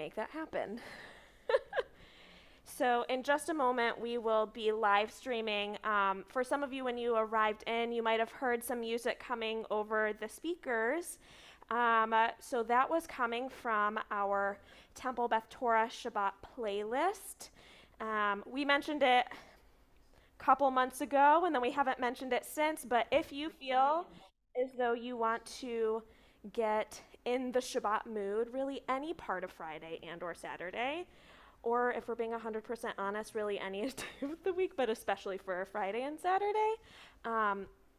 make that happen. So in just a moment, we will be live streaming. For some of you, when you arrived in, you might have heard some music coming over the speakers. So that was coming from our Temple Beth Torah Shabbat playlist. We mentioned it a couple months ago, and then we haven't mentioned it since. But if you feel as though you want to get in the Shabbat mood, really any part of Friday and or Saturday, or if we're being 100% honest, really any day of the week, but especially for Friday and Saturday,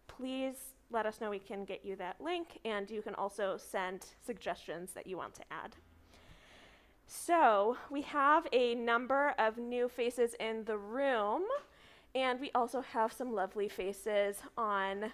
please let us know. We can get you that link, and you can also send suggestions that you want to add. So we have a number of new faces in the room, and we also have some lovely faces on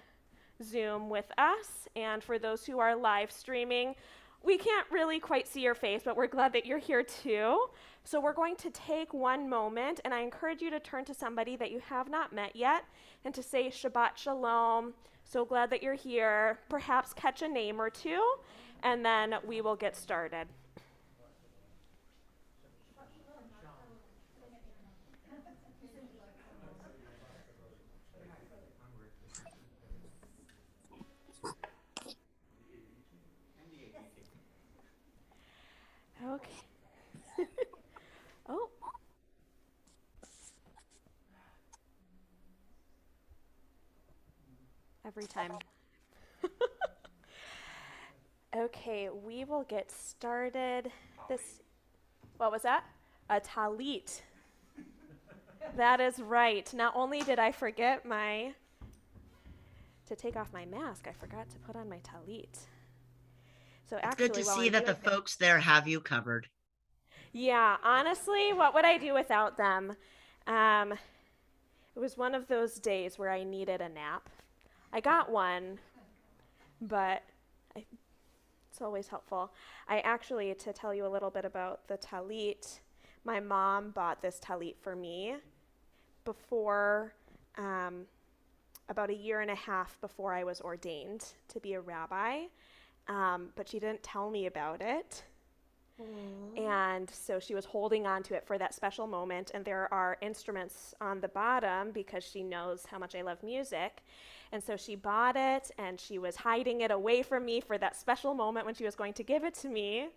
Zoom with us. And for those who are live streaming, we can't really quite see your face, but we're glad that you're here too. So we're going to take one moment, and I encourage you to turn to somebody that you have not met yet and to say Shabbat Shalom. So glad that you're here. Perhaps catch a name or two, and then we will get started. Okay. Oh. Every time. Okay, we will get started. What was that? A talit. That is right. Not only did I forget to take off my mask, I forgot to put on my talit. So actually, good to see that the folks there have you covered. Yeah, honestly, what would I do without them? It was one of those days where I needed a nap. I got one, but it's always helpful. I actually, to tell you a little bit about the talit, my mom bought this talit for me before, about a year and a half before I was ordained to be a rabbi, but she didn't tell me about it. And so she was holding on to it for that special moment, and there are instruments on the bottom because she knows how much I love music. And so she bought it, and she was hiding it away from me for that special moment when she was going to give it to me.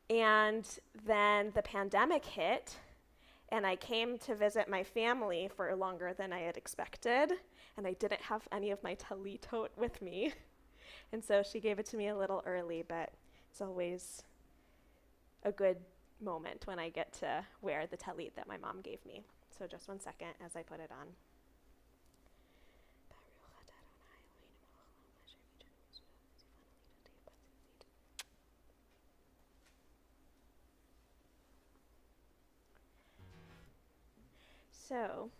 And then the pandemic hit, and I came to visit my family for longer than I had expected, and I didn't have any of my talitot with me. And so she gave it to me a little early, but it's always a good moment when I get to wear the talit that my mom gave me. So just one second as I put it on. So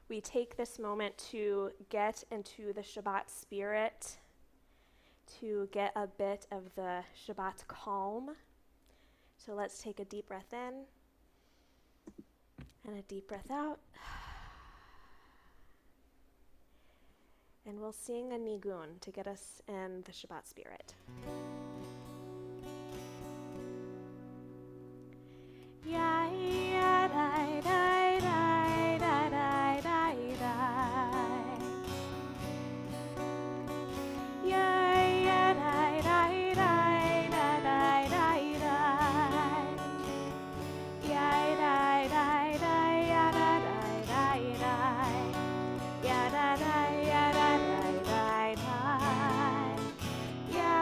we take this moment to get into the Shabbat spirit, to get a bit of the Shabbat calm. So let's take a deep breath in and a deep breath out. And we'll sing a nigun to get us in the Shabbat spirit. Ya ya da da da da da da da. Ya ya da da da da da da. Ya da da da ya da da da. Ya da da ya da da da. Ya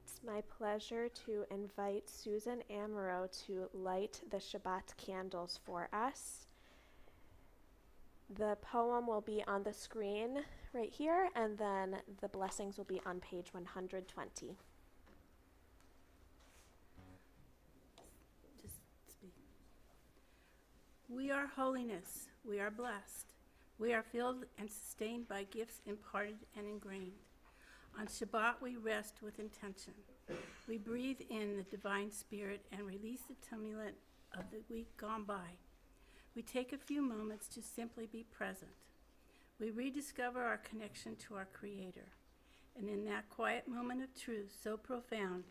It's my pleasure to invite Susan Amaro to light the Shabbat candles for us. The poem will be on the screen right here, and then the blessings will be on page 120. Just speak. We are holiness. We are blessed. We are filled and sustained by gifts imparted and ingrained. On Shabbat, we rest with intention. We breathe in the divine spirit and release the tumult of the week gone by. We take a few moments to simply be present. We rediscover our connection to our Creator. And in that quiet moment of truth, so profound,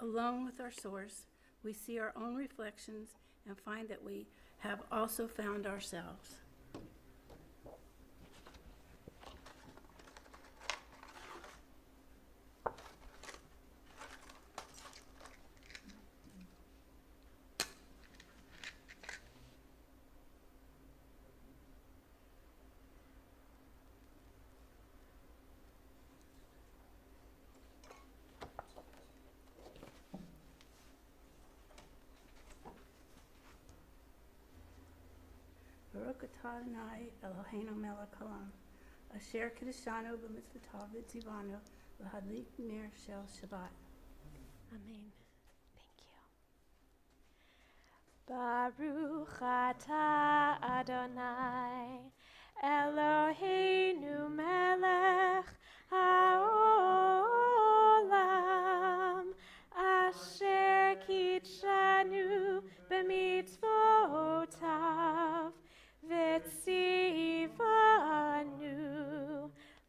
alone with our source, we see our own reflections and find that we have also found ourselves. Baruch atah Adonai Eloheinu melech haolam, asher kiddushanu b'mitzvotav v'tzivanu l'hadlik ner shel Shabbat. Amen. Thank you. Baruch atah Adonai Eloheinu melech haolam, asher kitshanu b'mitzvotav v'tzivanu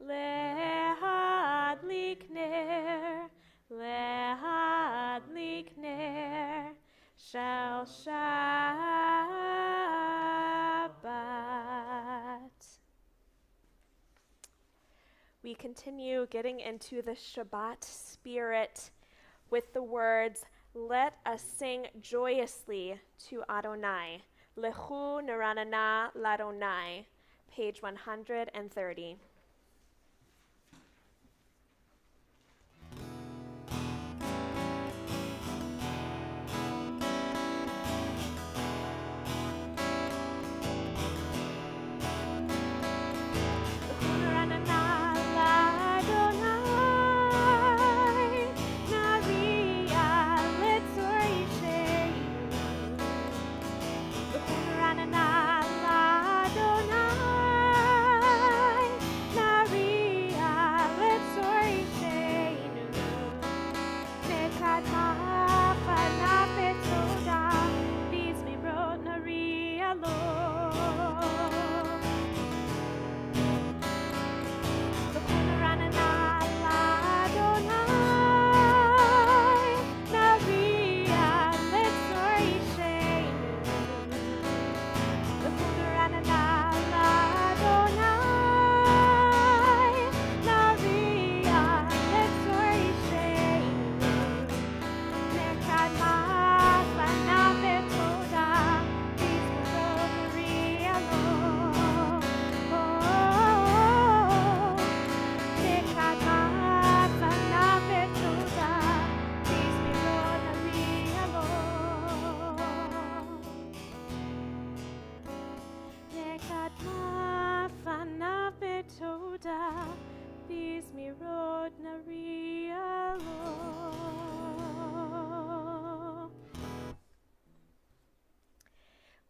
lehadlik ner shel Shabbat. We continue getting into the Shabbat spirit with the words, "Let us sing joyously to Adonai. Lechu neranana ladonai," page 130.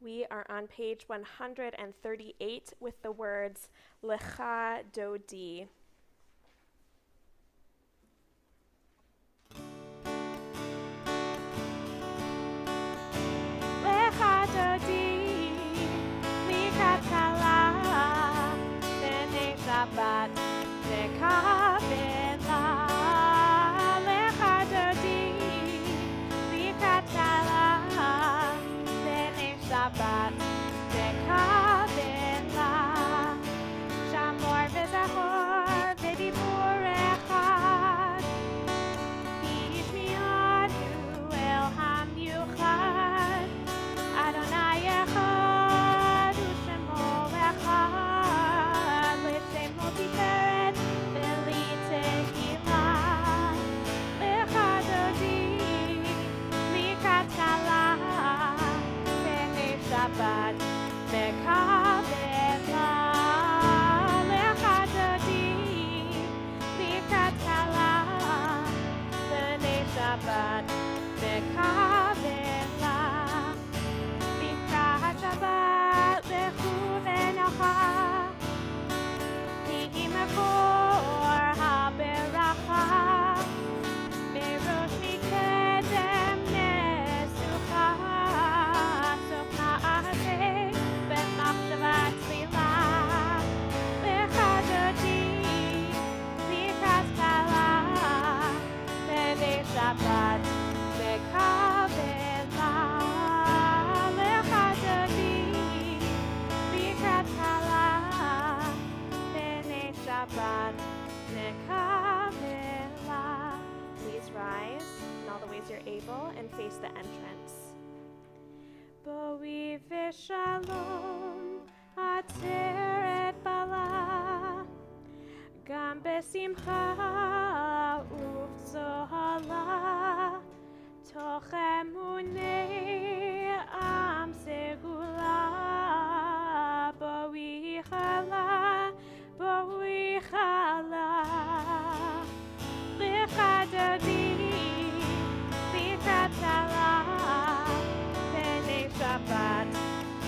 We are on page 138 with the words Lecha Dodi. Lecha Dodi, Likatala, Bene Shabbat, Nekavela. Lecha Dodi, Likatala, Bene Shabbat, Nekavela. Shamor v'zachor, Shabbat Mekavela Lecha David Likrat Hala B'nei Shabbat Mekavela. Please rise in all the ways you're able and face the entrance. Boi v'shalom ateret bala Gam besimcha uvzohala toch emunei am segula boi chala lecha dodi likrat hala b'nei Shabbat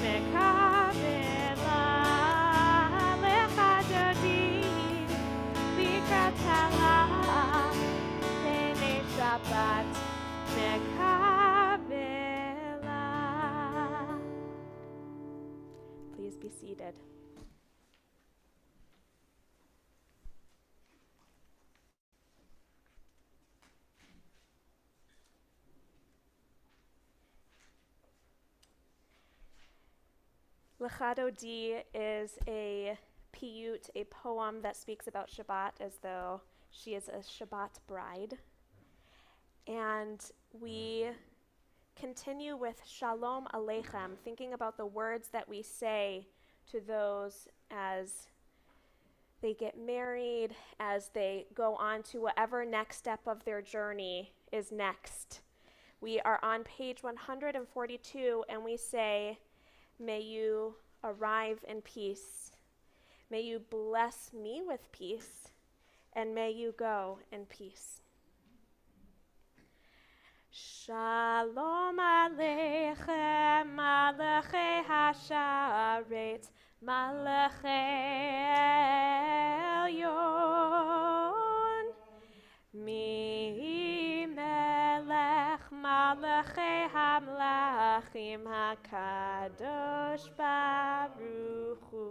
mekavela lecha dodi likrat hala b'nei Shabbat mekavela. Please be seated. Lecha Dodi is a piyut, a poem that speaks about Shabbat as though she is a Shabbat bride. And we continue with Shalom Aleichem, thinking about the words that we say to those as they get married, as they go on to whatever next step of their journey is next. We are on page 142, and we say, may you arrive in peace. May you bless me with peace, and may you go in peace. Shalom Aleichem, Malachei Hasharet, Malachei Elyon. Mi melech Malachei Hamlachim HaKadosh Baruch Hu.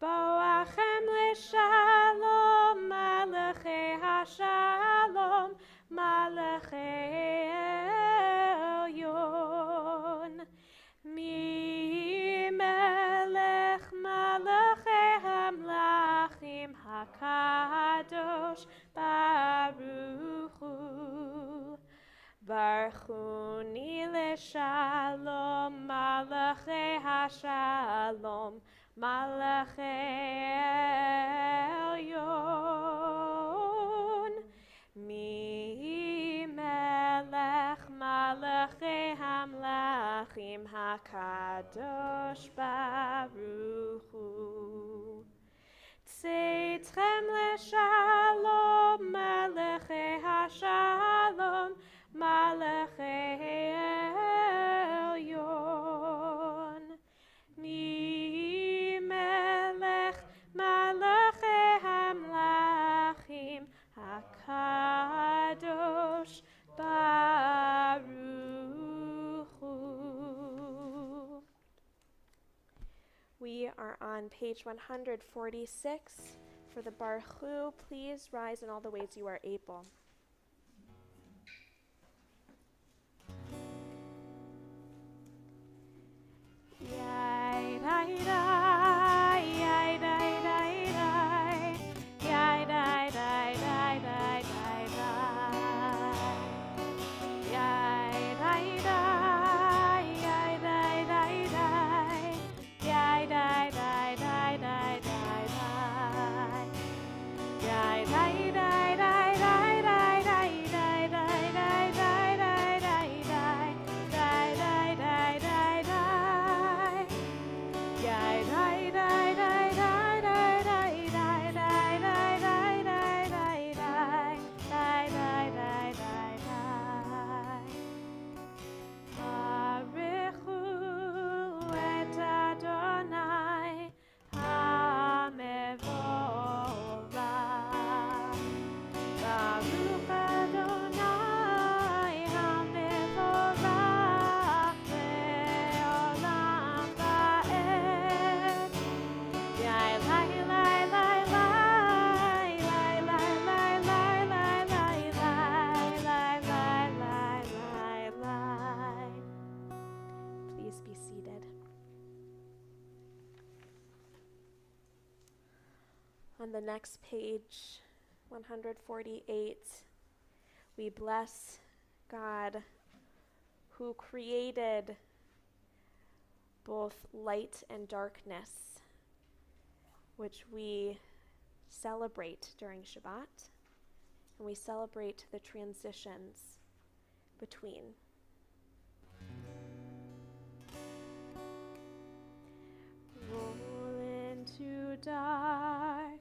Boachem leShalom, Malachei HaShalom, Malachei Elyon. Mi melech Malachei Hamlachim HaKadosh Baruch Hu. Barchuni leShalom, Malachei HaShalom, Malachei Elyon. Mi melech Malachei Hamlachim HaKadosh Baruch Hu. Tzeitchem leShalom, Malachei HaShalom, Malachei Elyon. Mi melech Malachei Hamlachim HaKadosh Baruch Hu. We are on page 146 for the Baruch Hu. Please rise in all the ways you are able. Yai dai dai, yai dai dai dai, yai dai dai dai dai dai dai, yai dai dai, yai dai dai dai, yai dai dai dai dai dai dai, yai dai dai dai dai dai. On the next page, 148, we bless God who created both light and darkness, which we celebrate during Shabbat, and we celebrate the transitions between. Roll into dark,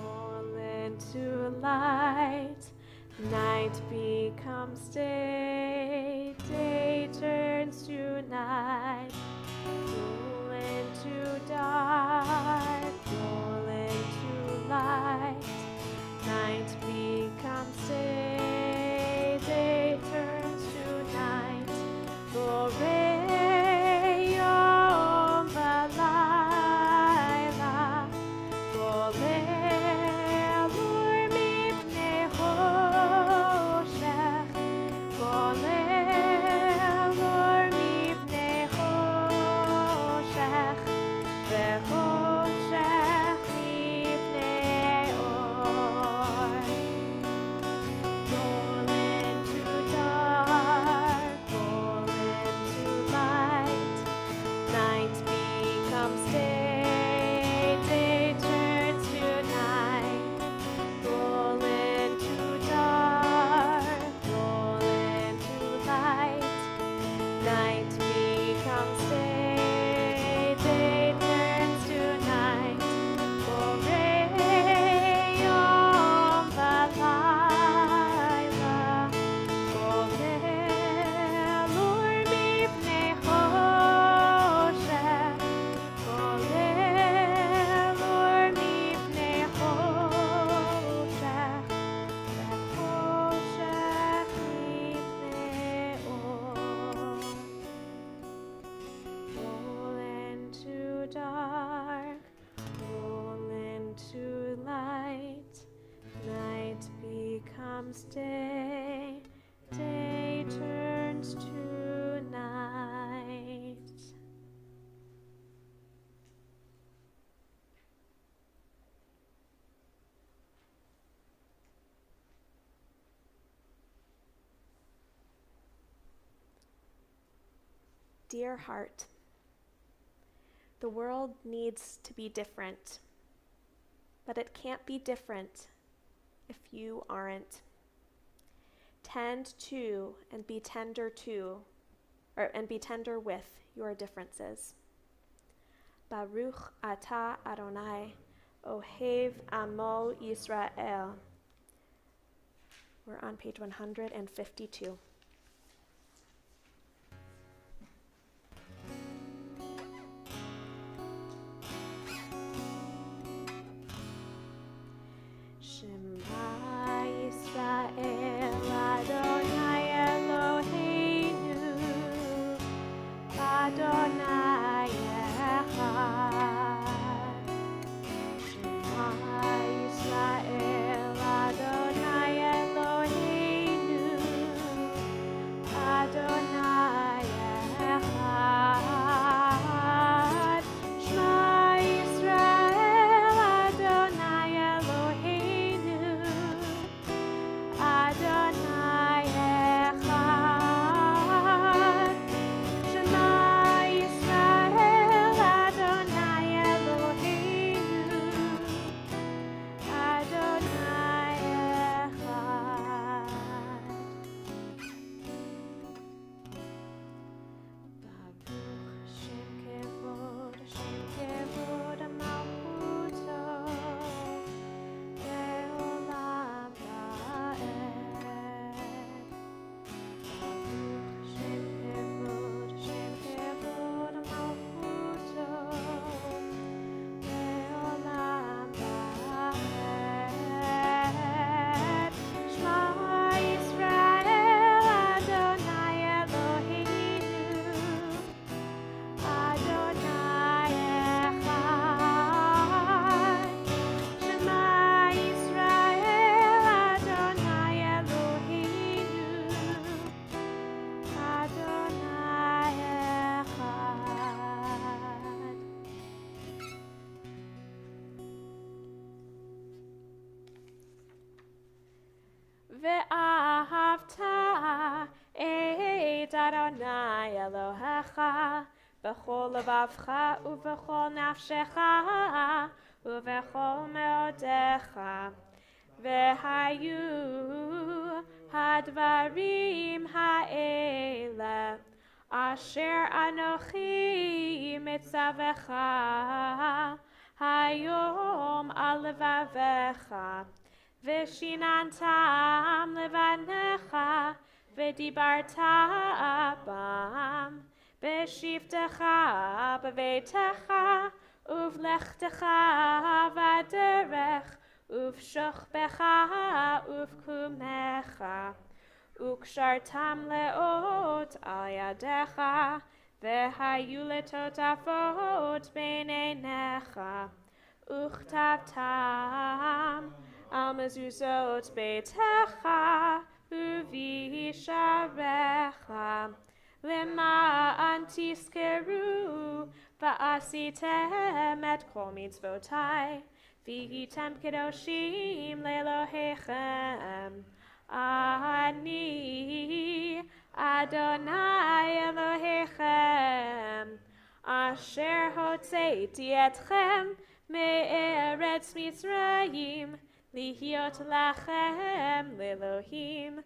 roll into light, night becomes day, day turns to night. Roll into dark, roll into light, night becomes day, day turns to night. Borei yom v'layla, boleh lur mipnei choshech, boleh lur mipnei choshech, v'choshech mipnei or. Roll into dark, roll into light, night becomes day, day turns to night. Roll into dark, roll into light, night becomes day, day turns to night. Borei yom v'layla, boleh lur mipnei choshech, boleh lur mipnei choshech, v'choshech mipnei or. Roll into dark, roll into light, night becomes day, day turns to night. Dear heart, the world needs to be different, but it can't be different if you aren't. Tend to and be tender with your differences. Baruch atah Adonai, Ohev Amo Yisrael. We're on page 152. Shema Yisrael Adonai Eloheinu, Adonai Echad. Shema Yisrael Adonai Eloheinu, Adonai Echad. Shema Yisrael Adonai Eloheinu, Adonai Echad. Shema Yisrael ואהבת את אדוני אלוהיך בכל לבבך ובכל נפשך ובכל מאודך. והיו הדברים האלה אשר אנוכי מצווך היום על לבביך, ושיננתם לבניך, ודיברת בם, בשבתך בביתך, ובלכתך בדרך, ובשוכבך ובקומך, וקשרתם לאות על ידיך, והיו לטוטפות בין עיניך, וכתבתם על מזוזות ביתך ובשעריך, למען תזכרו ועשיתם את כל מצוותיי, והייתם קדושים לאלוהיכם. אני אדוני אלוהיכם, אשר הוצאתי אתכם מארץ מצרים, להיות לכם לאלוהים.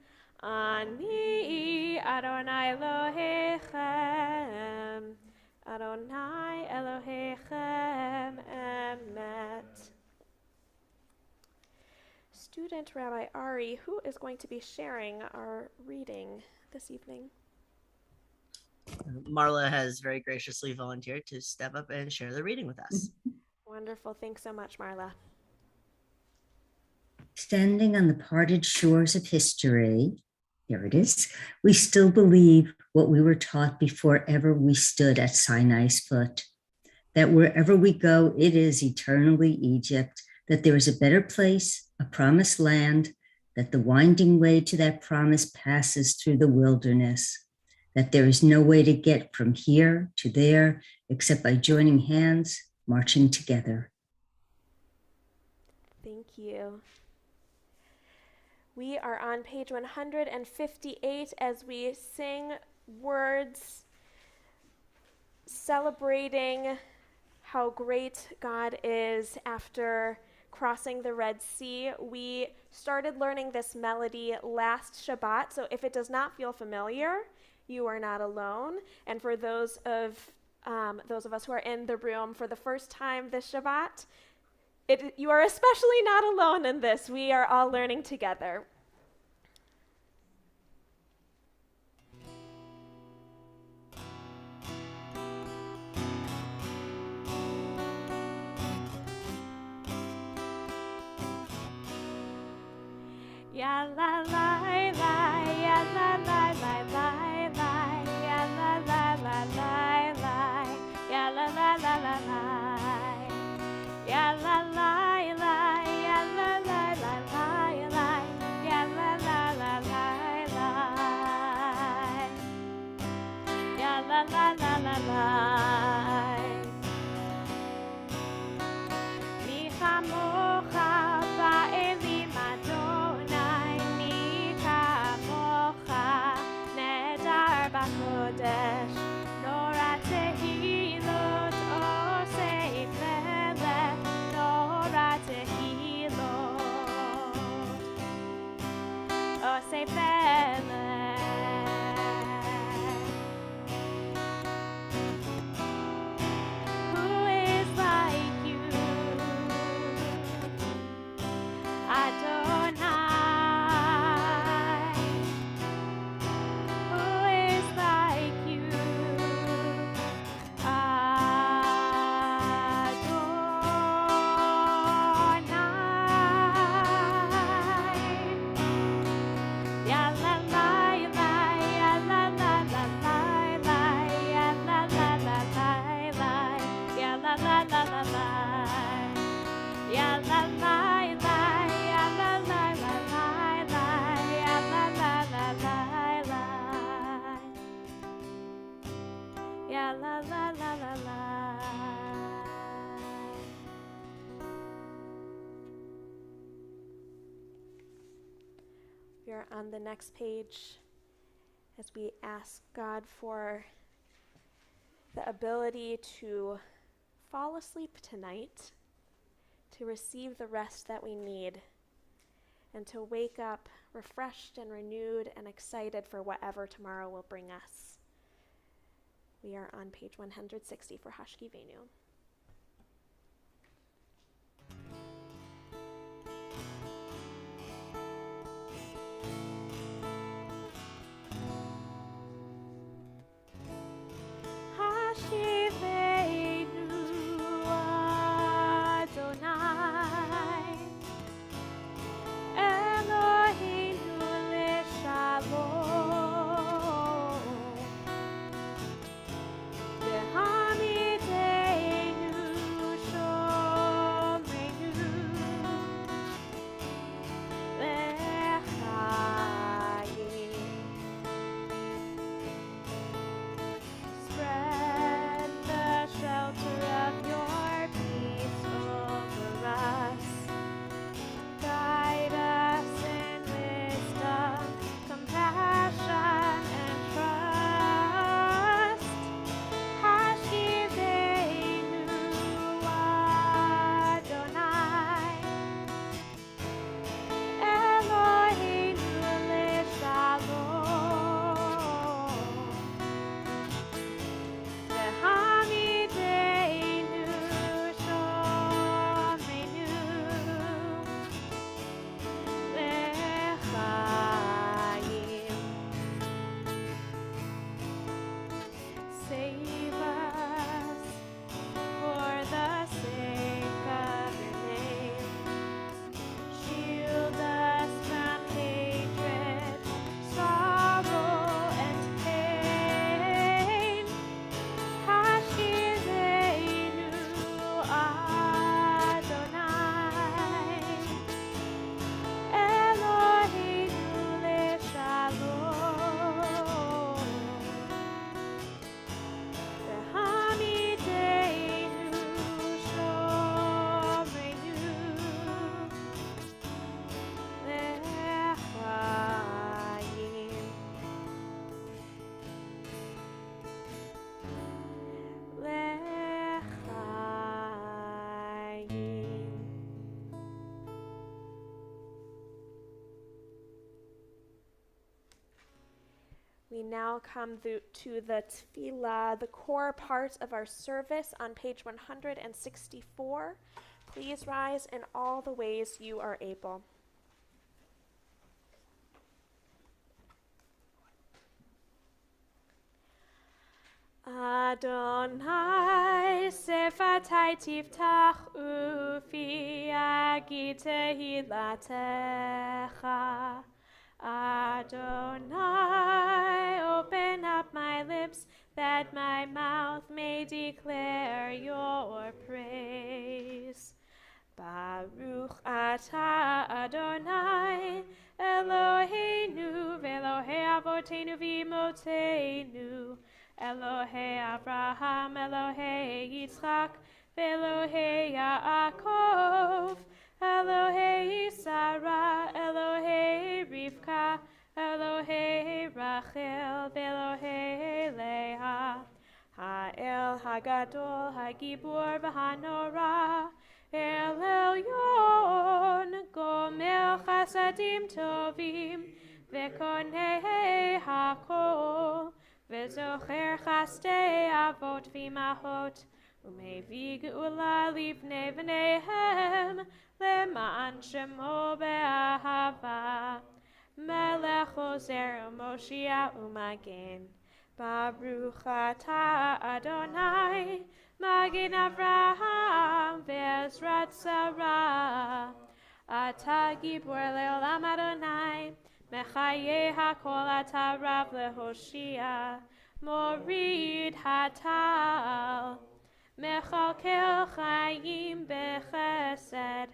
אני אדוני אלוהיכם, אדוני אלוהיכם אמת. Student Rabbi Ari, who is going to be sharing our reading this evening? Marla has very graciously volunteered to step up and share the reading with us. Wonderful. Thanks so much, Marla. Standing on the parted shores of history, here it is, we still believe what we were taught before ever we stood at Sinai's foot, that wherever we go, it is eternally Egypt, that there is a better place, a promised land, that the winding way to that promise passes through the wilderness, that there is no way to get from here to there except by joining hands, marching together. Thank you. We are on page 158 as we sing words celebrating how great God is after crossing the Red Sea. We started learning this melody last Shabbat, so if it does not feel familiar, you are not alone. And for those of us who are in the room for the first time this Shabbat, you are especially not alone in this. We are all learning together. Ya la la la, ya la la la la la, ya la la la la la, ya la la la la la, ya la la la, ya la la la la la, ya la la la la la, ya la la la la la. Mi chamocha ba'elim Adonai, mi kamocha nedar b'chodesh, nora tehilot osei melech, nora tehilot osei melech. Who is like you, Adonai? Who is like you, Adonai? Ya We are on the next page as we ask God for the ability to fall asleep tonight, to receive the rest that we need, and to wake up refreshed and renewed and excited for whatever tomorrow will bring us. We are on page 160 for Hashkivenu. We now come to the tefillah, the core part of our service on page 164. Please rise in all the ways you are able. Adonai, sefatai tiftach ufi agi tehilatecha. Adonai, open up my lips that my mouth may declare your praise. Baruch atah Adonai, Eloheinu ve'Elohei avotenu v'imotenu, Elohei Abraham, Elohei Yitzchak, ve'Elohei Yaakov, Elohei Sarah, Elohei Rivka, Elohei Rachel, ve'Elohei Leah, Ha'el Hagadol, Hagibur v'Hanora, El Elyon, Gomer Chasadim Tovim, Ve'konei Hakol, Ve'zocher Chastei Avot v'Imahot, U'mevii Geula Livnei V'neihem, Le'ma'an Shemo Be'ahava, Melech Ozer U'Moshiach U'Magen, Baruch atah Adonai, Magen Avraham ve'Ezrat Sarah. Atah Gibor le'olam Adonai, Mechayeh hakol atah Rav le'Hoshia, Morid hatal, Mechalkel chayim bechesed,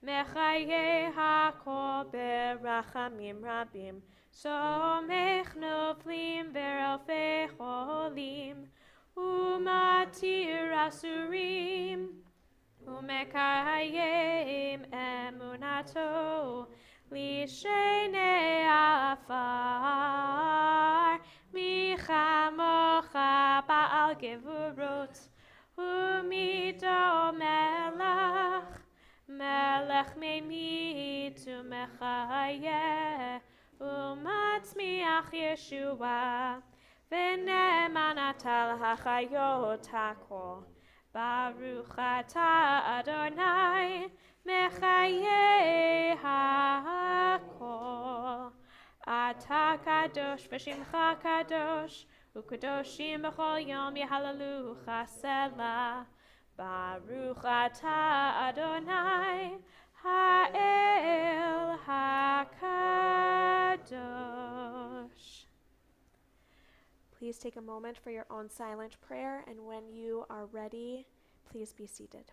Mechayeh hakol berachamim rabim, Somech noflim verelfei cholim, Umatir asurim, Umekayim emunato, Lishene afar, Michamocha Ba'al Gevurot, Umido Melech, Melech Memit Umechaye, Umatzmiach Yeshua, V'ne'eman Ata l'Hachayot HaKol. Baruch Ata Adonai, Mechaye HaKol. Ata Kadosh v'Shimcha Kadosh, U'Kadoshim b'chol yom Yehalalucha Selah. Baruch Ata Adonai, Ha'el HaKadosh. Please take a moment for your own silent prayer, and when you are ready, please be seated.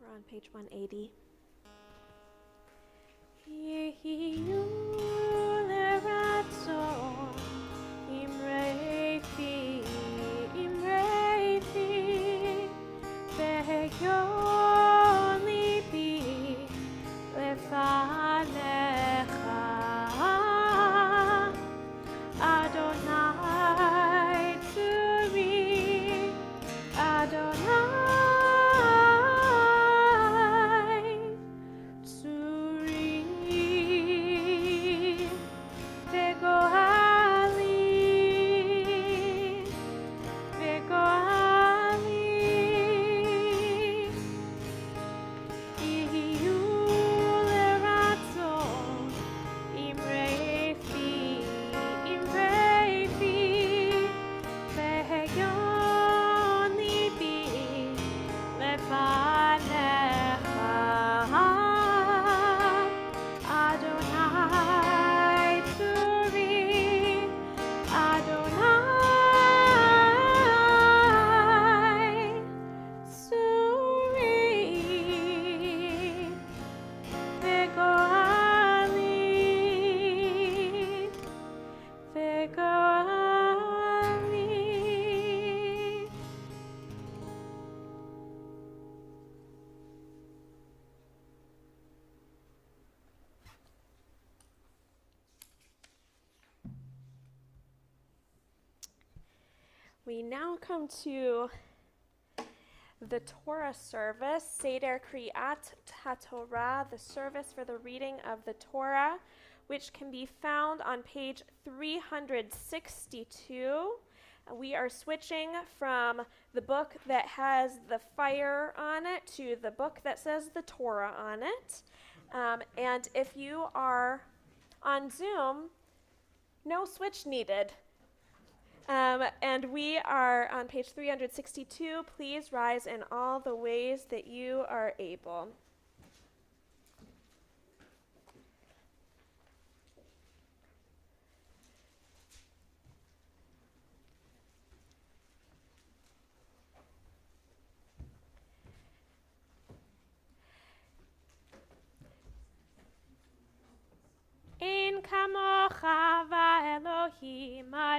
We're on page 180. Yehiyu leratzon, imreifi, ve'yon libi lefanecha, Adonai tzuri, Adonai We now come to the Torah Service, Seder Kriyat HaTorah, the service for the reading of the Torah, which can be found on page 362. We are switching from the book that has the fire on it to the book that says the Torah on it. And if you are on Zoom, no switch needed. And we are on page 362. Please rise in all the ways that you are able.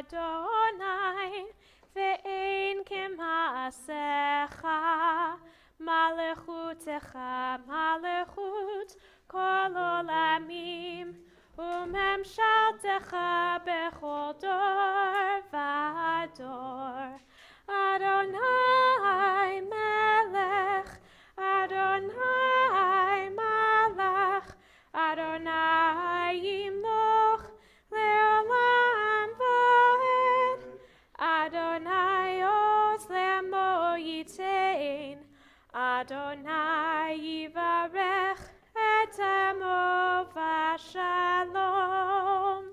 Adonai, ve'ein k'ma'asecha, malechutecha, malechut kol olamim, umemshaltecha bechol dor v'ador. Adonai melech, Adonai malach, Adonai yimloch le'olam va'ed, Adonai oz le'amo yitein, Adonai yivarech et amo v'shalom.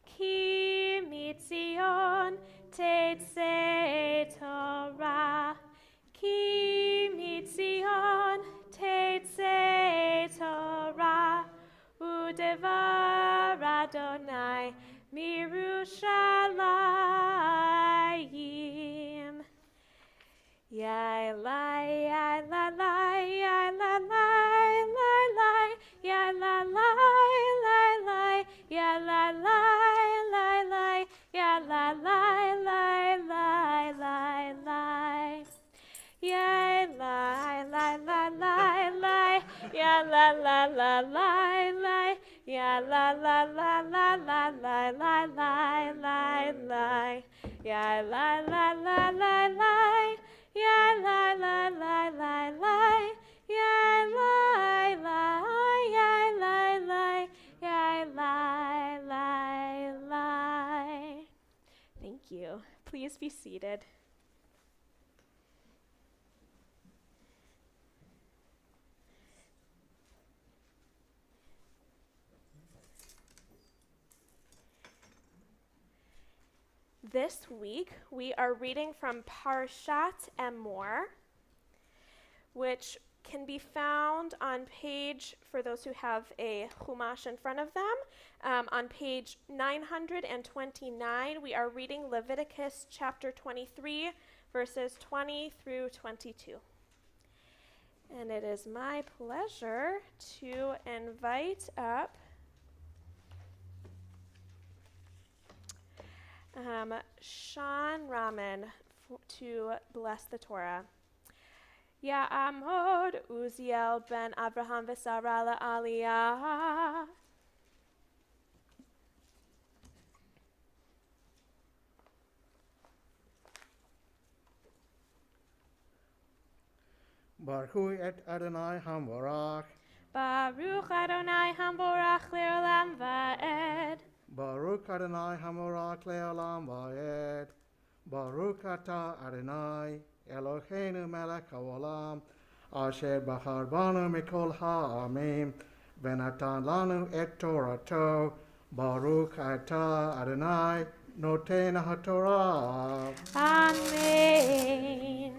Ki mitzion tetzei Torah, Ki mitzion tetzei Torah, udevar Adonai mirushalayim. Yai lai, yai la lai, yai la lai, lai lai, yai la lai, lai lai, yai la lai, lai lai, yai la lai, lai lai, lai lai. Yai lai, lai la lai, lai, yai la la la lai, lai, yai la la la la la lai, lai lai, lai lai, yai la la la la lai. Yeah, la la la la la, yeah, la la, yeah, la la, yeah, la la la. Thank you. Please be seated. This week, we are reading from Parshat Emor, which can be found on page, for those who have a Chumash in front of them, on page 929. We are reading Leviticus chapter 23, verses 20 through 22. And it is my pleasure to invite up Sean Rahman to bless the Torah. Ya'amod Uziel ben Abraham v'Sara la'aliyah. Baruch et Adonai Hamvorach. Baruch Adonai Hamvorach le'olam va'ed. Baruch Adonai Hamorach le'olam va'ed. Baruch atah Adonai Eloheinu melech haolam asher bachar banu mikol ha'amim v'natan lanu et Torato. Baruch atah Adonai noten haTorah. Amen.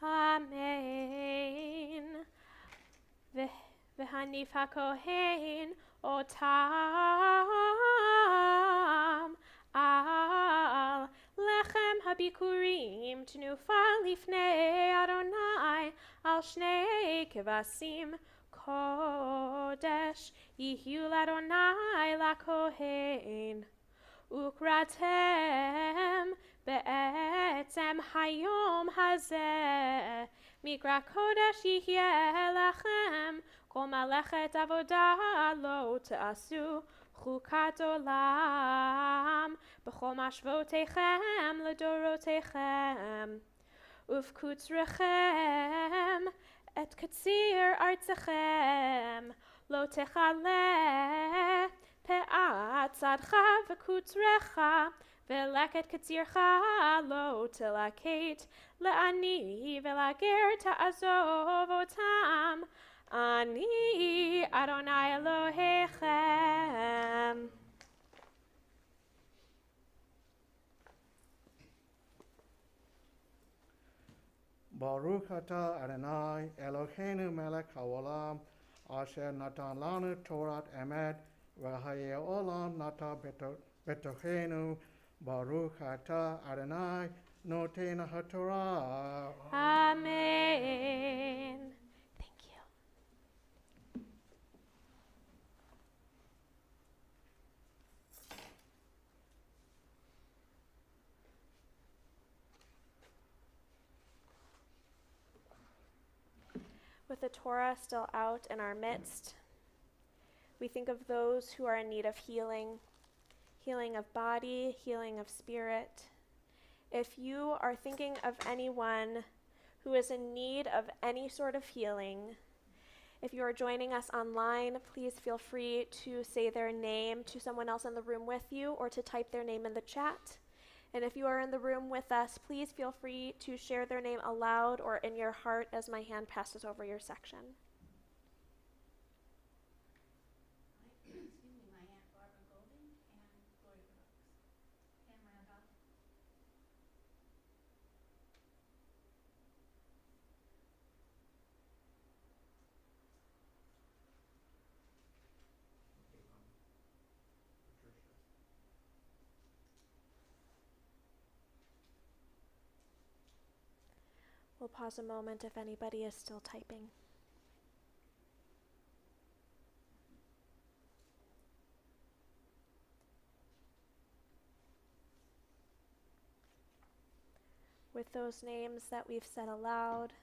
Amen. V'hanif hakohen otam al lechem habikurim tnufal lifnei Adonai al shnei kevasim kodesh yihiu l'Adonai lakohen ukratem be'etzem hayom hazeh mikra kodesh yihyeh lachem kol malechet avodah lo ta'asu chukat olam b'chol mashvotechem ledorotechem ufkutzrechem et katsir artzachem lo techaleh pe'at tzadcha v'kutzrecha ולקט קצירך לא תלקט, לעני ולגר תעזוב אותם, אני אדוני אלוהיכם. Baruch atah Adonai Eloheinu melech haolam asher natan lanu Torah emet v'hayeh olam nata betochenu Baruch atah Adonai noten haTorah. Amen. Thank you. With the Torah still out in our midst, we think of those who are in need of healing, healing of body, healing of spirit. If you are thinking of anyone who is in need of any sort of healing, if you are joining us online, please feel free to say their name to someone else in the room with you or to type their name in the chat. And if you are in the room with us, please feel free to share their name aloud or in your heart as my hand passes over your section. My Aunt Barbara Golding and Gloria Brooks. And my adopted. We'll pause a moment if anybody is still typing. With those names that we've said aloud,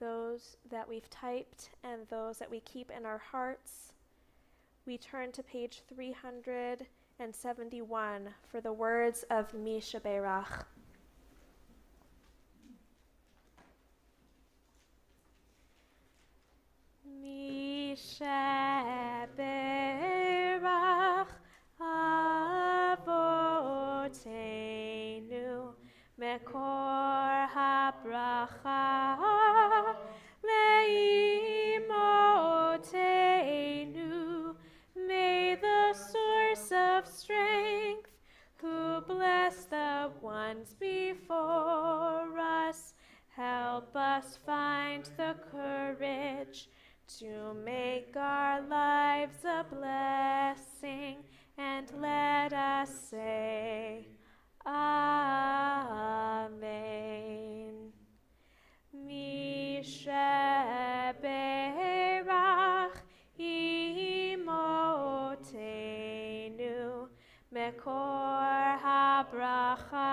those that we've typed, and those that we keep in our hearts, we turn to page 371 for the words of Mishaberach. Mishaberach Avotenu Mekor habracha leimotenu. May the source of strength, who bless the ones before us, help us find the courage to make our lives a blessing, and let us say, Amen. Mishaberach imotenu mekor habracha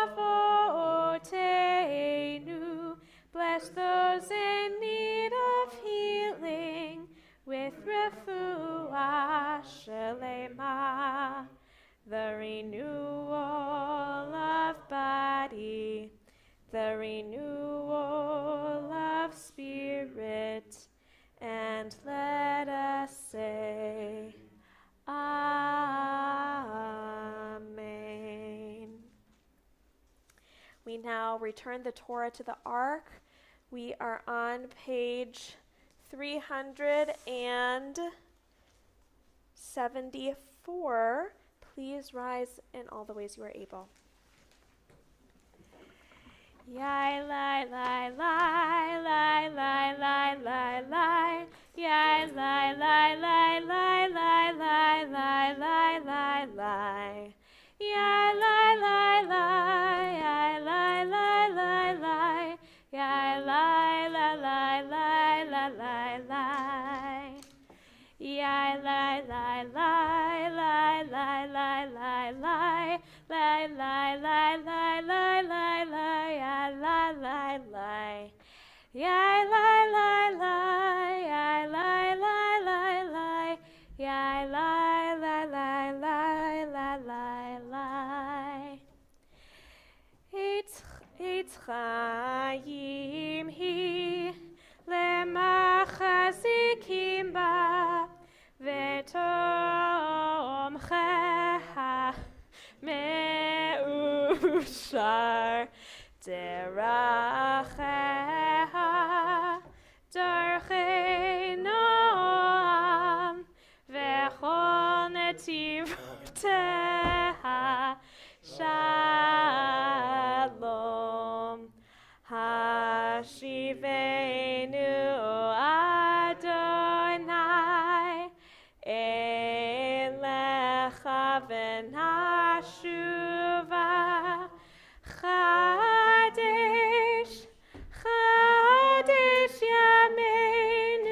leavotenu. Bless those in need of healing with refuah shelema, the renewal of body, the renewal of spirit, and let us say, Amen. We now return the Torah to the Ark. We are on page 374. Please rise in all the ways you are able. Yai lai lai lai lai lai lai lai lai. Yai lai lai lai lai lai lai lai lai lai lai. Yai lai lai lai, yai lai lai lai lai. Yai lai lai lai lai lai lai lai. Yai lai lai lai lai lai lai lai lai. Lai lai lai lai lai lai lai. Yai lai lai lai. Yai lai lai lai, yai lai lai lai lai. Yai lai lai lai lai lai lai lai. Eitz chaim hi lemachazikim ba v'tomcheha meushar deracheha darchei noam v'chol netivoteha shalom. ונשובה חדש, חדש ימינו,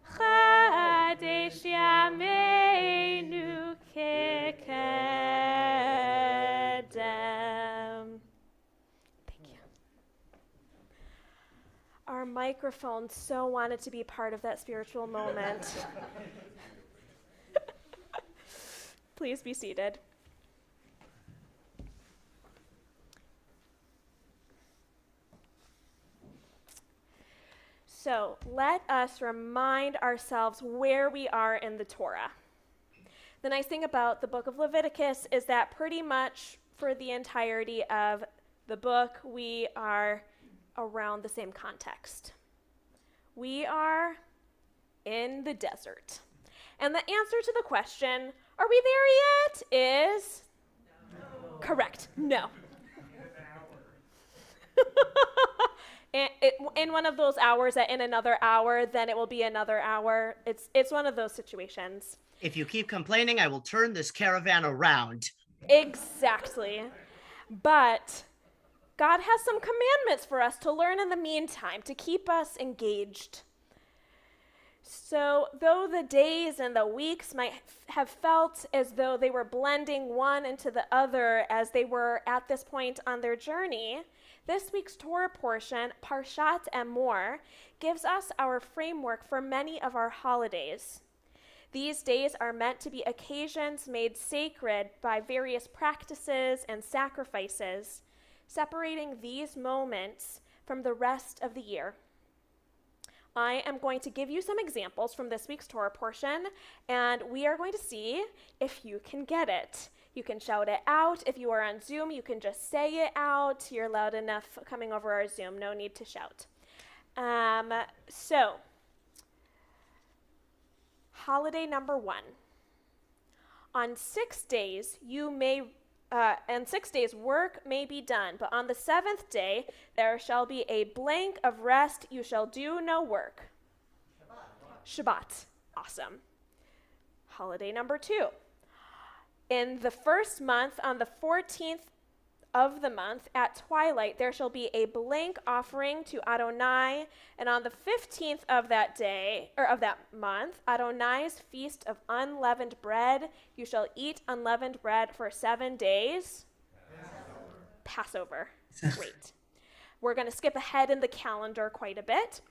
חדש ימינו כקדם. Thank you. Our microphones so wanted to be part of that spiritual moment. Please be seated. So let us remind ourselves where we are in the Torah. The nice thing about the book of Leviticus is that pretty much for the entirety of the book, we are around the same context. We are in the desert. And the answer to the question, are we there yet, is no. Correct, no. In one of those hours, that in another hour, then it will be another hour. It's one of those situations. If you keep complaining, I will turn this caravan around. Exactly. But God has some commandments for us to learn in the meantime to keep us engaged. So though the days and the weeks might have felt as though they were blending one into the other as they were at this point on their journey, this week's Torah portion, Parshat Emor, gives us our framework for many of our holidays. These days are meant to be occasions made sacred by various practices and sacrifices, separating these moments from the rest of the year. I am going to give you some examples from this week's Torah portion, and we are going to see if you can get it. You can shout it out. If you are on Zoom, you can just say it out. You're loud enough coming over our Zoom. No need to shout. So, holiday number 1. On 6 days, and 6 days work may be done, but on the 7th day there shall be a blank of rest. You shall do no work. Shabbat. Awesome. Holiday number 2. In the first month, on the 14th of the month, at twilight, there shall be a blank offering to Adonai, and on the 15th of that day, or of that month, Adonai's feast of unleavened bread, you shall eat unleavened bread for 7 days. Passover. Great. We're going to skip ahead in the calendar quite a bit.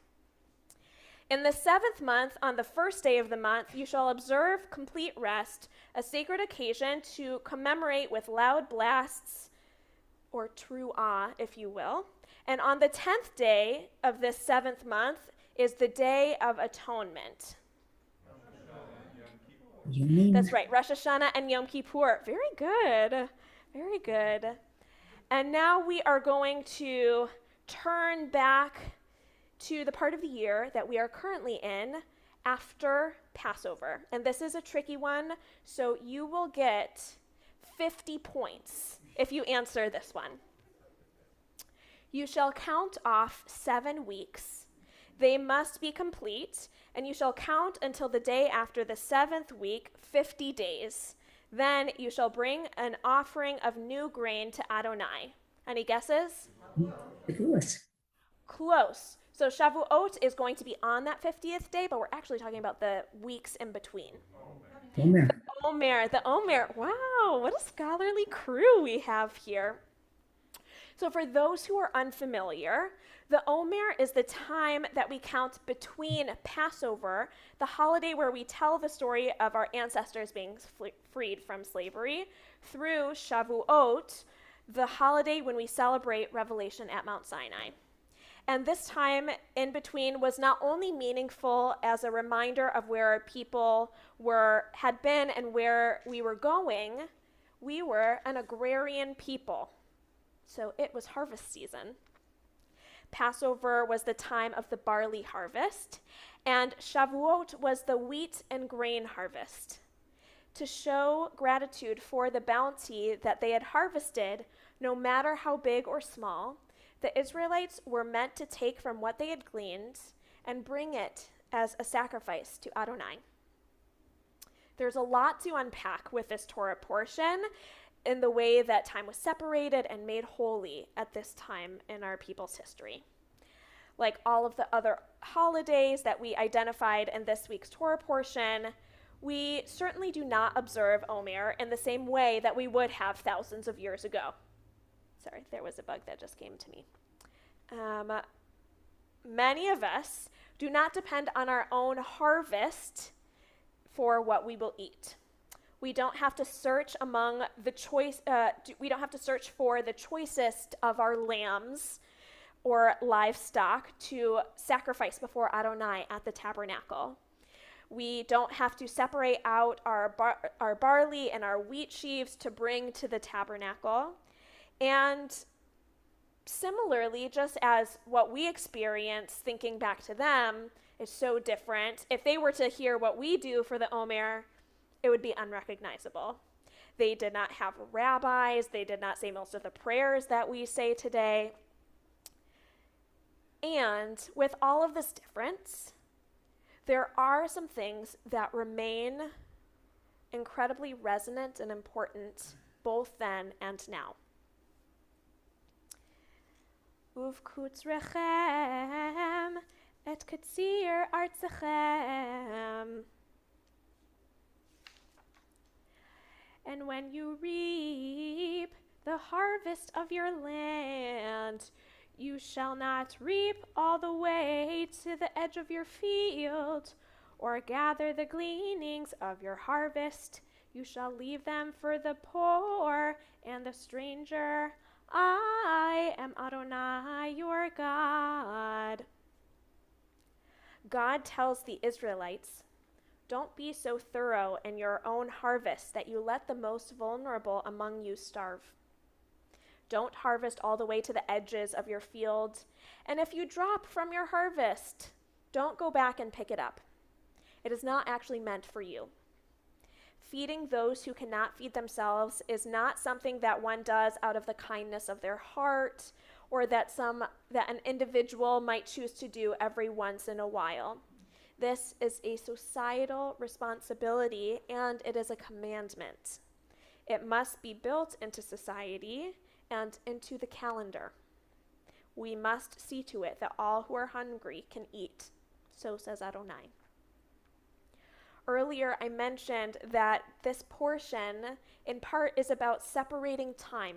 In the 7th month, on the first day of the month, you shall observe complete rest, a sacred occasion to commemorate with loud blasts, or truah, if you will. And on the 10th day of this 7th month is the Day of Atonement. That's right, Rosh Hashanah and Yom Kippur. Very good, very good. And now we are going to turn back to the part of the year that we are currently in after Passover. And this is a tricky one, so you will get 50 points if you answer this one. You shall count off 7 weeks. They must be complete, and you shall count until the day after the 7th week, 50 days. Then you shall bring an offering of new grain to Adonai. Any guesses? Close. So Shavuot is going to be on that 50th day, but we're actually talking about the weeks in between. Omer. The Omer. Wow, what a scholarly crew we have here. So for those who are unfamiliar, the Omer is the time that we count between Passover, the holiday where we tell the story of our ancestors being freed from slavery, through Shavuot, the holiday when we celebrate Revelation at Mount Sinai. And this time in between was not only meaningful as a reminder of where our people had been and where we were going. We were an agrarian people, so it was harvest season. Passover was the time of the barley harvest, and Shavuot was the wheat and grain harvest. To show gratitude for the bounty that they had harvested, no matter how big or small, the Israelites were meant to take from what they had gleaned and bring it as a sacrifice to Adonai. There's a lot to unpack with this Torah portion in the way that time was separated and made holy at this time in our people's history. Like all of the other holidays that we identified in this week's Torah portion, we certainly do not observe Omer in the same way that we would have thousands of years ago. Sorry, there was a bug that just came to me. Many of us do not depend on our own harvest for what we will eat. We don't have to search among the choice. We don't have to search for the choicest of our lambs or livestock to sacrifice before Adonai at the tabernacle. We don't have to separate out our barley and our wheat sheaves to bring to the tabernacle. And similarly, just as what we experience thinking back to them is so different, if they were to hear what we do for the Omer, it would be unrecognizable. They did not have rabbis. They did not say most of the prayers that we say today. And with all of this difference, there are some things that remain incredibly resonant and important both then and now. Uvkutzrechem et katsir artzachem. And when you reap the harvest of your land, you shall not reap all the way to the edge of your field, or gather the gleanings of your harvest. You shall leave them for the poor and the stranger. I am Adonai, your God. God tells the Israelites, don't be so thorough in your own harvest that you let the most vulnerable among you starve. Don't harvest all the way to the edges of your field. And if you drop from your harvest, don't go back and pick it up. It is not actually meant for you. Feeding those who cannot feed themselves is not something that one does out of the kindness of their heart, or that an individual might choose to do every once in a while. This is a societal responsibility, and it is a commandment. It must be built into society and into the calendar. We must see to it that all who are hungry can eat. So says Adonai. Earlier, I mentioned that this portion, in part, is about separating time,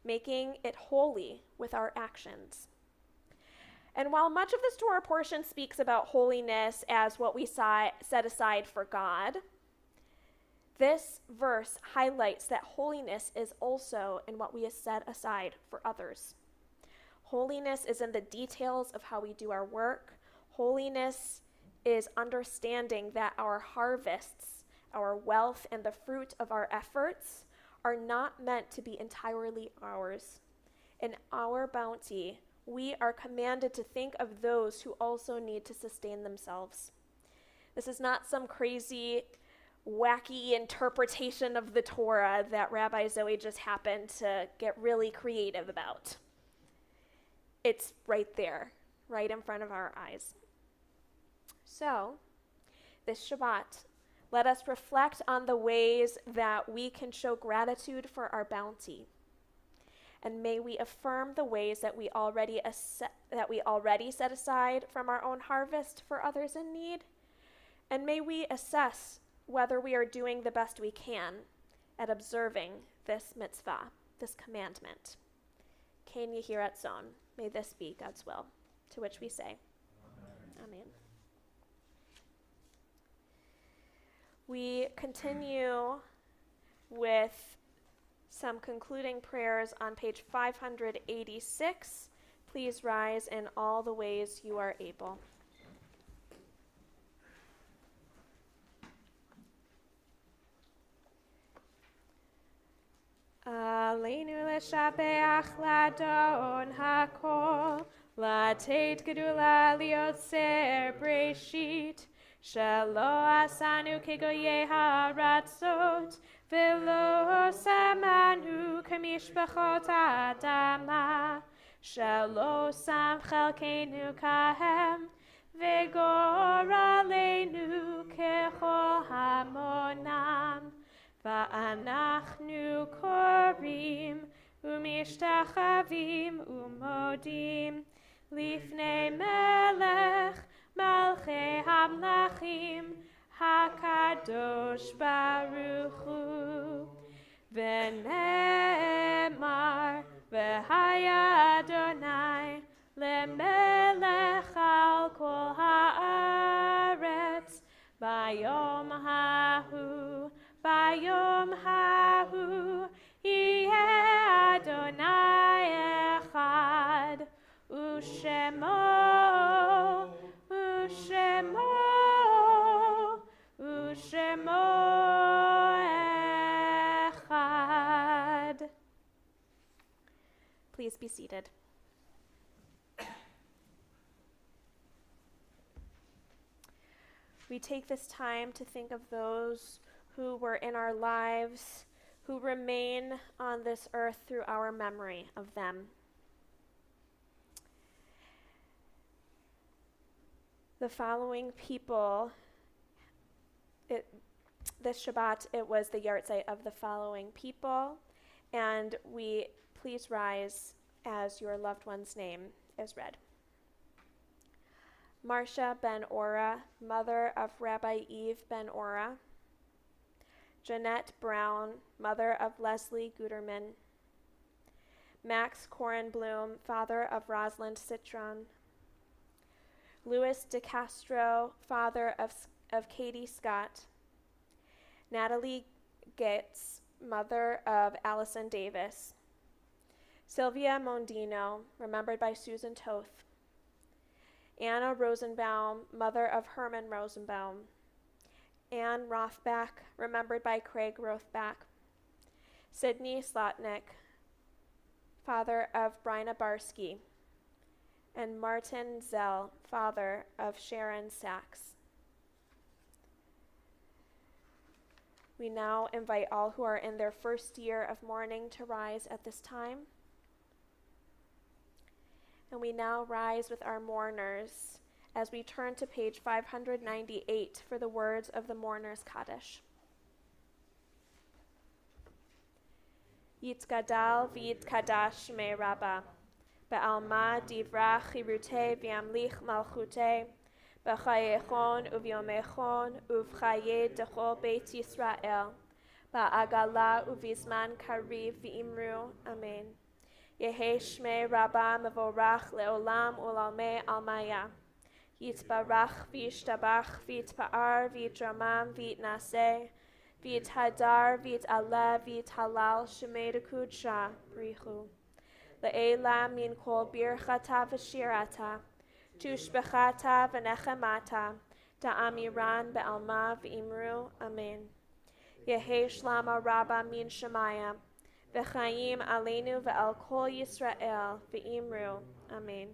making it holy with our actions. And while much of this Torah portion speaks about holiness as what we set aside for God, this verse highlights that holiness is also in what we set aside for others. Holiness is in the details of how we do our work. Holiness is understanding that our harvests, our wealth, and the fruit of our efforts are not meant to be entirely ours. In our bounty, we are commanded to think of those who also need to sustain themselves. This is not some crazy, wacky interpretation of the Torah that Rabbi Zoe just happened to get really creative about. It's right there, right in front of our eyes. So, this Shabbat, let us reflect on the ways that we can show gratitude for our bounty. And may we affirm the ways that we already set aside from our own harvest for others in need. And may we assess whether we are doing the best we can at observing this mitzvah, this commandment. Ken Yehi Ratzon. May this be God's will, to which we say, Amen. We continue with some concluding prayers on page 586. Please rise in all the ways you are able. Aleinu l'shabeach l'Adon hakol, l'tet gedula liotzer breshit, shelo asanu kegoyei haratzot, velo samanu kamishpachot adama, shelo sam chelkenu kahem, vegor aleinu kechol hamona. משתחווים ומודים לפני מלך מלכי המלכים הקדוש ברוך הוא. ונאמר והיה אדוני למלך על כל הארץ ביום ההוא, ביום ההוא יהיה אדוני אחד ושמו אחד. Please be seated. We take this time to think of those who were in our lives, who remain on this earth through our memory of them. The following people, this Shabbat, it was the yahrzeit of the following people, and we please rise as your loved one's name is read. Marcia ben Ora, mother of Rabbi Eve ben Ora. Jeanette Brown, mother of Leslie Guterman. Max Korenblum, father of Rosalind Citron. Louis DeCastro, father of Katie Scott. Natalie Getz, mother of Allison Davis. Sylvia Mondino, remembered by Susan Toth. Anna Rosenbaum, mother of Herman Rosenbaum. Anne Rothbach, remembered by Craig Rothbach. Sidney Slotnick, father of Bryna Barsky. And Martin Zell, father of Sharon Sachs. We now invite all who are in their first year of mourning to rise at this time. And we now rise with our mourners as we turn to page 598 for the words of the Mourner's Kaddish. Yitzgadal v'yitkadash me Rabba, be'alma divra chirute v'yamlich malchute, b'chayechon uvyomechon uvchaye dechol beit Yisrael, ba'agala uvizman kariv v'imru, amen. Yehe shmei Rabba mevorach leolam ulalmei almaya. Yitbarach v'yishtabach v'yitpa'ar v'yitramam v'yitnaseh v'yithadar v'yit'aleh v'yithalal shemei dekudsha brichu. Le'ela min kol birchata v'shirata tushbechata v'nechemata da'amiran be'alma v'imru, amen. Yehe shlama Rabba min shemayim v'chaim aleinu ve'al kol Yisrael v'imru, amen.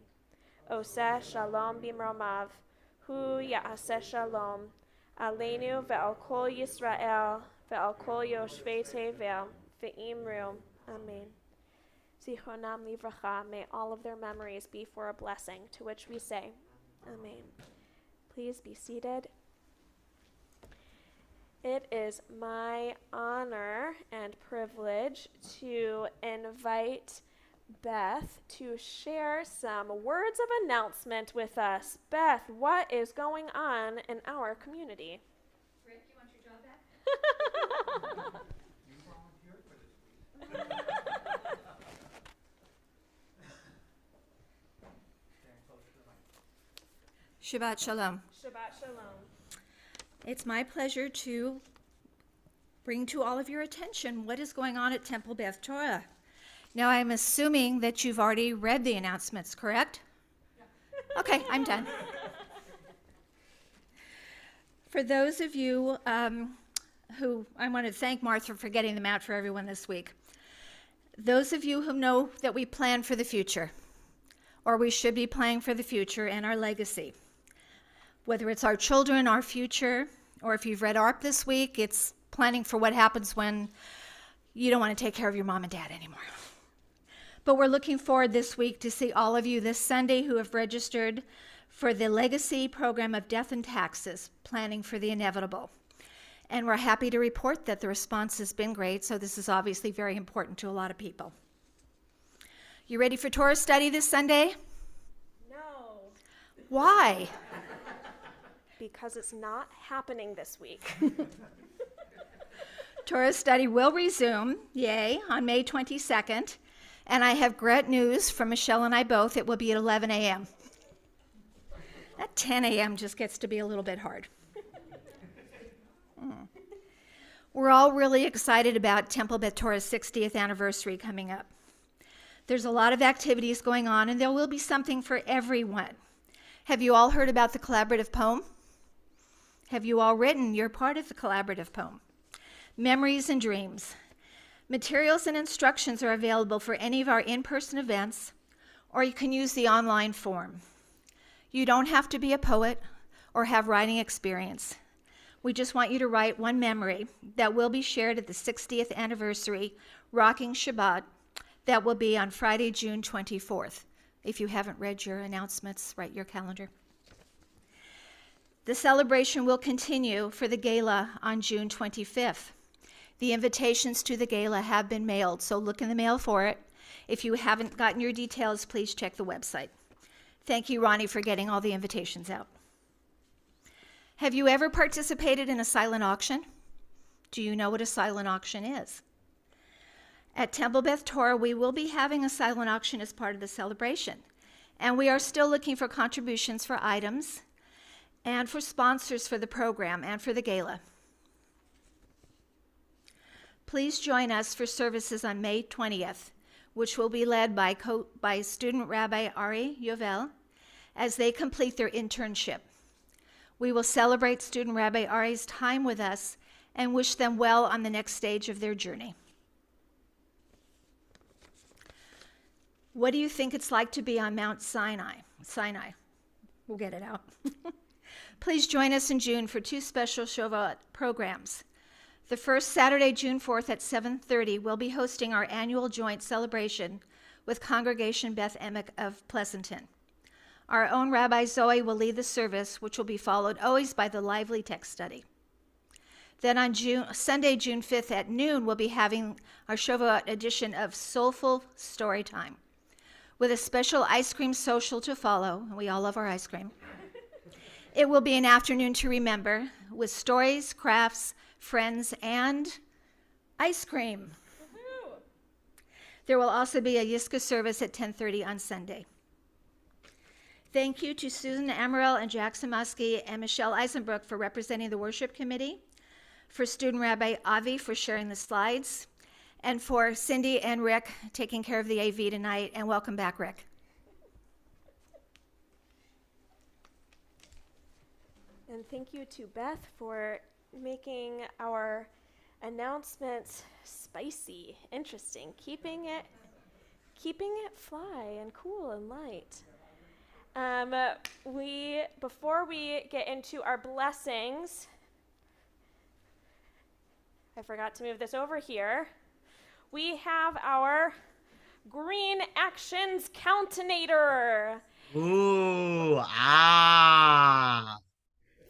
Oseh shalom bimromav, hu ya'aseh shalom, aleinu ve'al kol Yisrael ve'al kol yoshvei tevel v'imru, amen. Zichronam livracha, may all of their memories be for a blessing, to which we say, amen. Please be seated. It is my honor and privilege to invite Beth to share some words of announcement with us. Beth, what is going on in our community? Rick, you want your job back? You volunteered for this week. Stand close to the mic. Shabbat Shalom. Shabbat Shalom. It's my pleasure to bring to all of your attention what is going on at Temple Beth Torah. Now, I'm assuming that you've already read the announcements, correct? Yeah. Okay, I'm done. For those of you who, I want to thank Martha for getting them out for everyone this week. Those of you who know that we plan for the future, or we should be planning for the future and our legacy. Whether it's our children, our future, or if you've read ARP this week, it's planning for what happens when you don't want to take care of your mom and dad anymore. But we're looking forward this week to see all of you this Sunday who have registered for the Legacy Program of Death and Taxes, Planning for the Inevitable. And we're happy to report that the response has been great, so this is obviously very important to a lot of people. You ready for Torah study this Sunday? No, Why? because it's not happening this week. Torah study will resume, yay, on May 22nd. And I have great news from Michelle and I both. It will be at 11 a.m. At 10 a.m. just gets to be a little bit hard. We're all really excited about Temple Beth Torah's 60th anniversary coming up. There's a lot of activities going on, and there will be something for everyone. Have you all heard about the collaborative poem? Have you all written your part of the collaborative poem? Memories and dreams. Materials and instructions are available for any of our in-person events, or you can use the online form. You don't have to be a poet or have writing experience. We just want you to write one memory that will be shared at the 60th anniversary Rocking Shabbat. That will be on Friday, June 24th. If you haven't read your announcements, write your calendar. The celebration will continue for the gala on June 25th. The invitations to the gala have been mailed, so look in the mail for it. If you haven't gotten your details, please check the website. Thank you, Ronnie, for getting all the invitations out. Have you ever participated in a silent auction? Do you know what a silent auction is? At Temple Beth Torah, we will be having a silent auction as part of the celebration, and we are still looking for contributions for items and for sponsors for the program and for the gala. Please join us for services on May 20th, which will be led by student Rabbi Ari Yovel as they complete their internship. We will celebrate student Rabbi Ari's time with us and wish them well on the next stage of their journey. What do you think it's like to be on Mount Sinai? We'll get it out. Please join us in June for 2 special Shabbat programs. The first Saturday, June 4th at 7:30, we'll be hosting our annual joint celebration with Congregation Beth Emek of Pleasanton. Our own Rabbi Zoe will lead the service, which will be followed always by the lively text study. Then on Sunday, June 5th at noon, we'll be having our Shavuot edition of Soulful Storytime with a special ice cream social to follow. We all love our ice cream. It will be an afternoon to remember with stories, crafts, friends, and ice cream. Woo-hoo. There will also be a Yiska service at 10:30 on Sunday. Thank you to Susan Amaral and Jackson Muskie and Michelle Eisenbrook for representing the worship committee, for student Rabbi Avi for sharing the slides, and for Cindy and Rick taking care of the AV tonight. And welcome back, Rick. And thank you to Beth for making our announcements spicy, interesting, keeping it fly and cool and light. Before we get into our blessings, I forgot to move this over here. We have our Green Actions Countinator. Ooh, ah.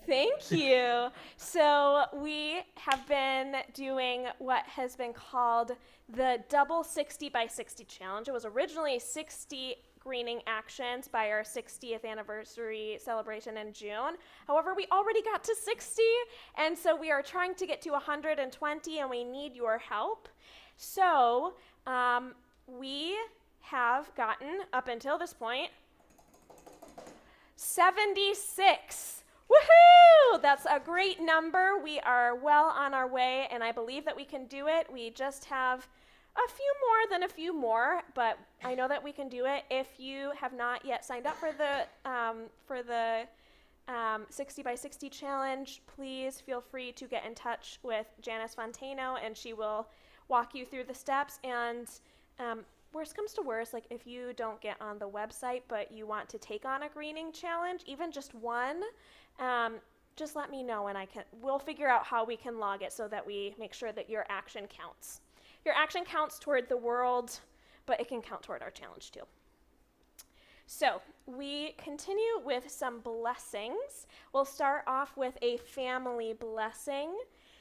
Thank you. So we have been doing what has been called the double 60 by 60 challenge. It was originally 60 greening actions by our 60th anniversary celebration in June. However, we already got to 60, and so we are trying to get to 120, and we need your help. So we have gotten, up until this point, 76. Woohoo! That's a great number. We are well on our way, and I believe that we can do it. We just have a few more, but I know that we can do it. If you have not yet signed up for the 60 by 60 challenge, please feel free to get in touch with Janice Fontano, and she will walk you through the steps. And worst comes to worst, like if you don't get on the website, but you want to take on a greening challenge, even just one, just let me know, and we'll figure out how we can log it so that we make sure that your action counts. Your action counts toward the world, but it can count toward our challenge too. So we continue with some blessings. We'll start off with a family blessing.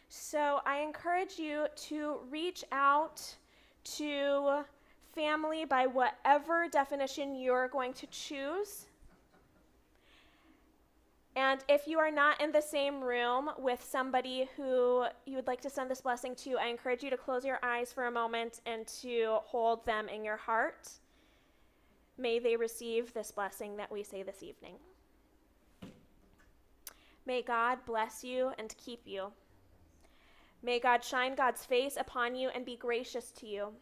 So I encourage you to reach out to family by whatever definition you're going to choose. And if you are not in the same room with somebody who you would like to send this blessing to, I encourage you to close your eyes for a moment and to hold them in your heart. May they receive this blessing that we say this evening. May God bless you and keep you. May God shine God's face upon you and be gracious to you.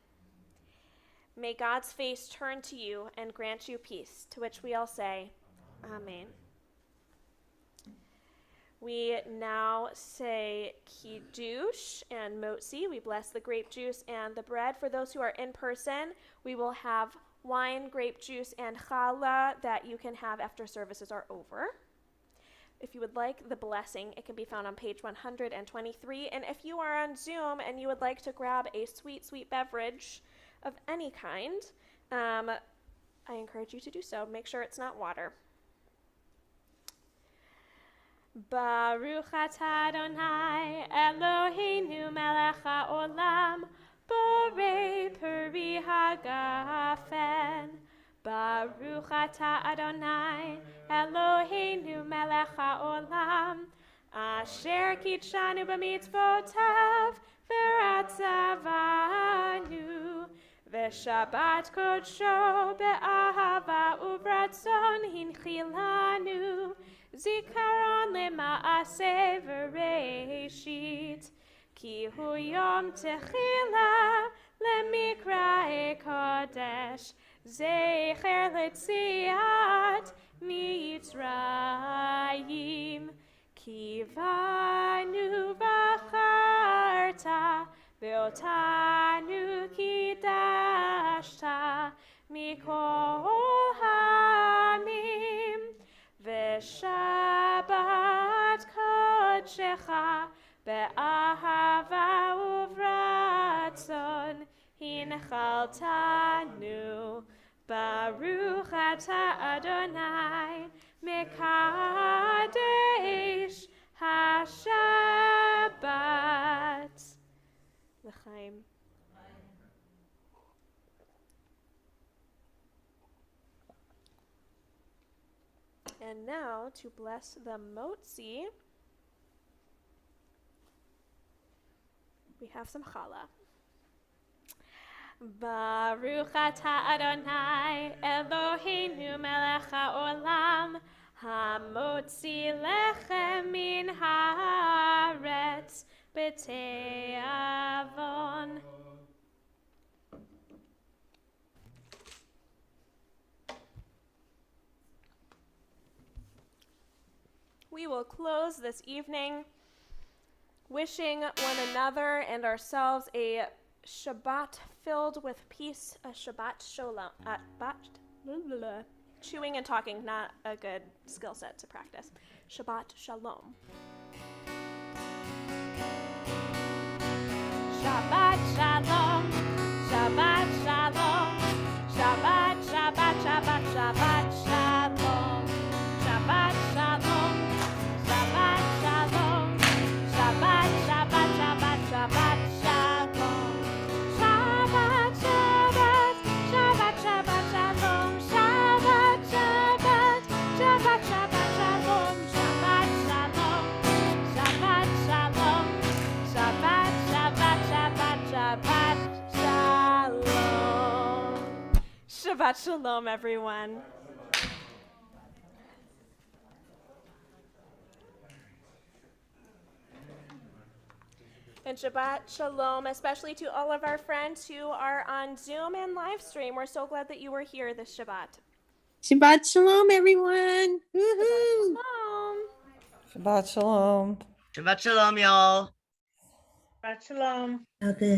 May God's face turn to you and grant you peace, to which we all say, Amen. We now say Kiddush and Motzi. We bless the grape juice and the bread. For those who are in person, we will have wine, grape juice, and challah that you can have after services are over. If you would like the blessing, it can be found on page 123. And if you are on Zoom and you would like to grab a sweet, sweet beverage of any kind, I encourage you to do so. Make sure it's not water. Baruch atah Adonai Eloheinu melech haolam borei peri hagafen. Baruch atah Adonai Eloheinu melech haolam asher kitshanu b'mitzvotav v'ratzavanu v'shabbat kodsho be'ahava uvratzon hinchilanu Zikaron lema'aseh v'reishit ki hu yom techila lemikra'e kodesh zecher letziat mitzrayim ki vanu v'charta ve'otanu kidashta mikol hamim V'shabbat kodshecha be'ahava uvratzon hinchaltanu Baruch atah Adonai mekadesh hashabbat L'chaim. And now, to bless the motzi, we have some challah. Baruch atah Adonai Eloheinu melech haolam hamotzi lechem min haaretz b'te'avon. We will close this evening wishing one another and ourselves a Shabbat filled with peace, a Shabbat Shalom. Chewing and talking, not a good skill set to practice. Shabbat Shalom. Shabbat Shalom. Shabbat Shalom. Shabbat, Shabbat, Shabbat, Shabbat Shalom. Shabbat Shalom. Shabbat Shalom. Shabbat, Shabbat, Shabbat, Shabbat Shalom. Shabbat, Shabbat, Shabbat, Shabbat Shalom. Shabbat, Shabbat, Shabbat, Shabbat Shalom. Shabbat Shalom. Shabbat Shalom. Shabbat, Shabbat, Shabbat, Shabbat Shalom. Shabbat Shalom, everyone. And Shabbat Shalom, especially to all of our friends who are on Zoom and live stream. We're so glad that you were here this Shabbat. Shabbat Shalom, everyone. Woohoo! Shabbat Shalom. Shabbat Shalom. Shabbat Shalom, y'all. Shabbat Shalom. Now this